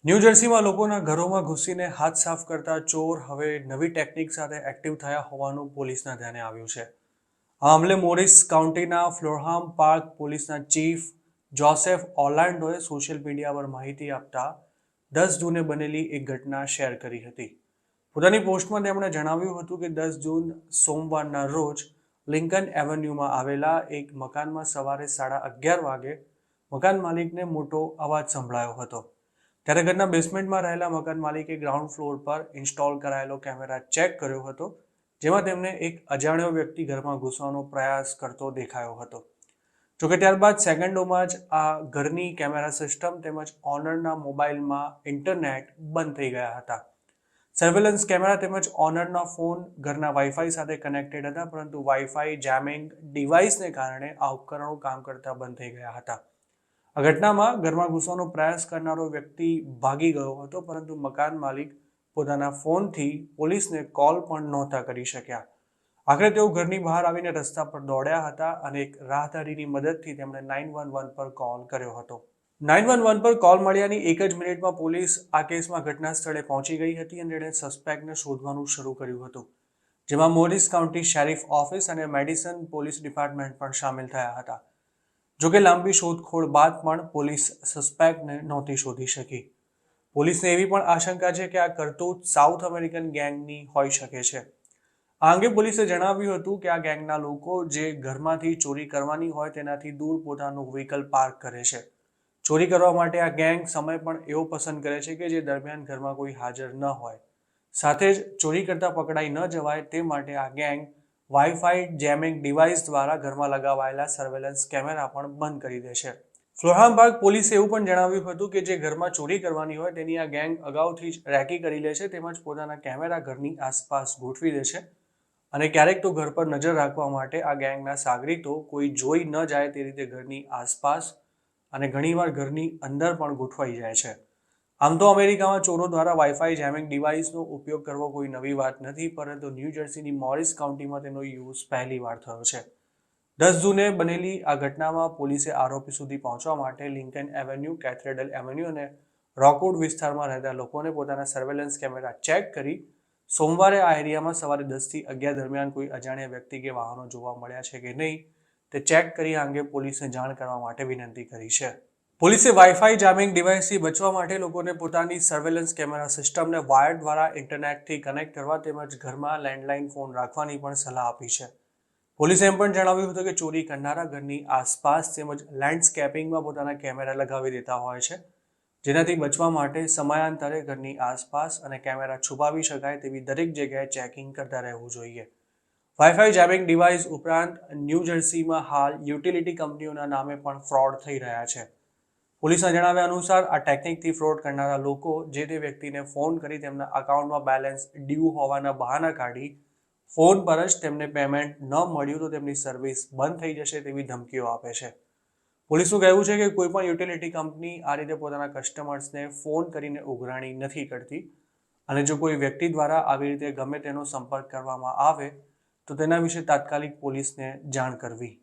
New જર્સીમાં લોકોના ઘરોમાં ઘૂસીને હાથ સાફ કરતા ચોર હવે નવી ટેકનિક સાથે એક્ટિવ થયા હોવાનું પોલીસના ધ્યાને આવ્યું છે. આ મામલે મોરિસ કાઉન્ટીના ફ્લોરહામ પાર્ક પોલીસના ચીફ જોસેફ ઓર્લાન્ડોએ સોશિયલ મીડિયા પર માહિતી આપતા 10 જૂને બનેલી એક ઘટના શેર કરી હતી. પોતાની પોસ્ટમાં તેમણે જણાવ્યું હતું કે 10 જૂન સોમવારના રોજ લિંકન એવન્યુમાં આવેલા એક મકાનમાં સવારે 11:30 વાગે મકાન માલિકને મોટો અવાજ સંભળાયો હતો. ત્યારે ઘરના બેસમેન્ટમાં રહેલા મકાન માલિકે ગ્રાઉન્ડ ફ્લોર પર ઇન્સ્ટોલ કરાયેલો કેમેરા ચેક કર્યો હતો, જેમાં તેમને એક અજાણ્યો વ્યક્તિ ઘરમાં ઘૂસવાનો પ્રયાસ કરતો દેખાયો હતો. જોકે ત્યારબાદ સેકન્ડોમાં જ આ ઘરની કેમેરા સિસ્ટમ તેમજ ઓનરના મોબાઈલમાં ઇન્ટરનેટ બંધ થઈ ગયા હતા. સર્વેલન્સ કેમેરા તેમજ ઓનરના ફોન ઘરના વાઈફાઈ સાથે કનેક્ટેડ હતા, પરંતુ વાઈફાઈ જેમિંગ ડિવાઇસને કારણે આ ઉપકરણો કામ કરતા બંધ થઈ ગયા હતા. આ ઘટનામાં ઘરમાં ઘૂસવાનો પ્રયાસ કરનારો વ્યક્તિ ભાગી ગયો હતો, પરંતુ મકાન માલિક પોતાના ફોનથી પોલીસને કોલ પણ નહોતા કરી શક્યા. આખરે તેઓ ઘરની બહાર આવીને રસ્તા પર દોડ્યા હતા અને એક રાહદારીની મદદથી તેમણે 911 પર કોલ કર્યો હતો. 911 પર કોલ મળ્યાની એક જ મિનિટમાં પોલીસ આ કેસમાં ઘટના સ્થળે પહોંચી ગઈ હતી અને તેણે સસ્પેક્ટને શોધવાનું શરૂ કર્યું હતું, જેમાં મોરિસ કાઉન્ટી શેરિફ ઓફિસ અને મેડિસન પોલીસ ડિપાર્ટમેન્ટ પણ સામેલ થયા હતા. જોકે લાંબી શોધખોળ બાદ પણ પોલીસ સસ્પેક્ટને નહોતી શોધી શકી. પોલીસને એવી પણ આશંકા છે કે આ કરતૂત સાઉથ અમેરિકન ગેંગની હોઈ શકે છે. આ અંગે પોલીસે જણાવ્યું હતું કે આ ગેંગના લોકો જે ઘરમાંથી ચોરી કરવાની હોય તેનાથી દૂર પોતાનું વ્હીકલ પાર્ક કરે છે. ચોરી કરવા માટે આ ગેંગ સમય પણ એવો પસંદ કરે છે કે જે દરમિયાન ઘરમાં કોઈ હાજર ન હોય. સાથે જ ચોરી કરતા પકડાઈ ન જવાય તે માટે આ ગેંગ વાઈફાઈ જેમિંગ ડિવાઇસ દ્વારા ઘરમાં લગાવાયેલા સર્વેલન્સ કેમેરા પણ બંધ કરી દે છે. ફ્લોરહામ પાર્ક પોલીસે એવું પણ જણાવ્યું હતું કે જે ઘરમાં ચોરી કરવાની હોય તેની આ ગેંગ અગાઉથી જ રેકી કરી લે છે, તેમજ પોતાના કેમેરા ઘરની આસપાસ ગોઠવી દે છે અને ક્યારેક તો ઘર પર નજર રાખવા માટે આ ગેંગના સાગરીતો કોઈ જોઈ ન જાય તે રીતે ઘરની આસપાસ અને ઘણીવાર ઘરની અંદર પણ ગોઠવાઈ જાય છે. આમ તો અમેરિકામાં ચોરો દ્વારા વાઈફાઈ જેમિંગ ડિવાઇસનો ઉપયોગ કરવો કોઈ નવી વાત નથી, પરંતુ ન્યૂ જર્સીની મોરિસ કાઉન્ટીમાં તેનો યુઝ પહેલીવાર થયો છે. 10 જૂને બનેલી આ ઘટનામાં પોલીસે આરોપી સુધી પહોંચવા માટે લિંકન એવન્યુ, કેથેડ્રલ એવન્યુ અને રોકવુડ વિસ્તારમાં રહેતા લોકોને પોતાના સર્વેલન્સ કેમેરા ચેક કરી સોમવારે આ એરિયામાં સવારે 10 થી 11 દરમિયાન કોઈ અજાણ્યા વ્યક્તિ કે વાહનો જોવા મળ્યા છે કે નહીં તે ચેક કરી આ અંગે પોલીસને જાણ કરવા માટે વિનંતી કરી છે. પોલીસે વાઈફાઈ જામિંગ ડિવાઇસથી બચવા માટે લોકોને પોતાની સર્વેલન્સ કેમેરા સિસ્ટમને વાયર દ્વારા ઇન્ટરનેટથી કનેક્ટ કરવા તેમજ ઘરમાં લેન્ડલાઇન ફોન રાખવાની પણ સલાહ આપી છે. પોલીસે એમ પણ જણાવ્યું હતું કે ચોરી કરનારા ઘરની આસપાસ તેમજ લેન્ડસ્કેપિંગમાં પોતાના કેમેરા લગાવી દેતા હોય છે, જેનાથી બચવા માટે સમયાંતરે ઘરની આસપાસ અને કેમેરા છુપાવી શકાય તેવી દરેક જગ્યાએ ચેકિંગ કરતા રહેવું જોઈએ. વાઈફાઈ જેમિંગ ડિવાઇસ ઉપરાંત ન્યૂ જર્સીમાં હાલ યુટિલિટી કંપનીઓના નામે પણ ફ્રોડ થઈ રહ્યા છે. પોલીસના જણાવ્યા અનુસાર આ ટેકનિકથી ફ્રોડ કરનારા લોકો જે તે વ્યક્તિને ફોન કરી તેમના અકાઉન્ટમાં બેલેન્સ ડ્યુ હોવાના બહાના કાઢી ફોન પર જ તેમને પેમેન્ટ ન મળ્યું તો તેમની સર્વિસ બંધ થઈ જશે તેવી ધમકીઓ આપે છે. પોલીસનું કહેવું છે કે કોઈ પણ યુટિલિટી કંપની આ રીતે પોતાના કસ્ટમર્સને ફોન કરીને ઉઘરાણી નથી કરતી અને જો કોઈ વ્યક્તિ દ્વારા આવી રીતે ગમે તેનો સંપર્ક કરવામાં આવે તો તેના વિશે તાત્કાલિક પોલીસને જાણ કરવી.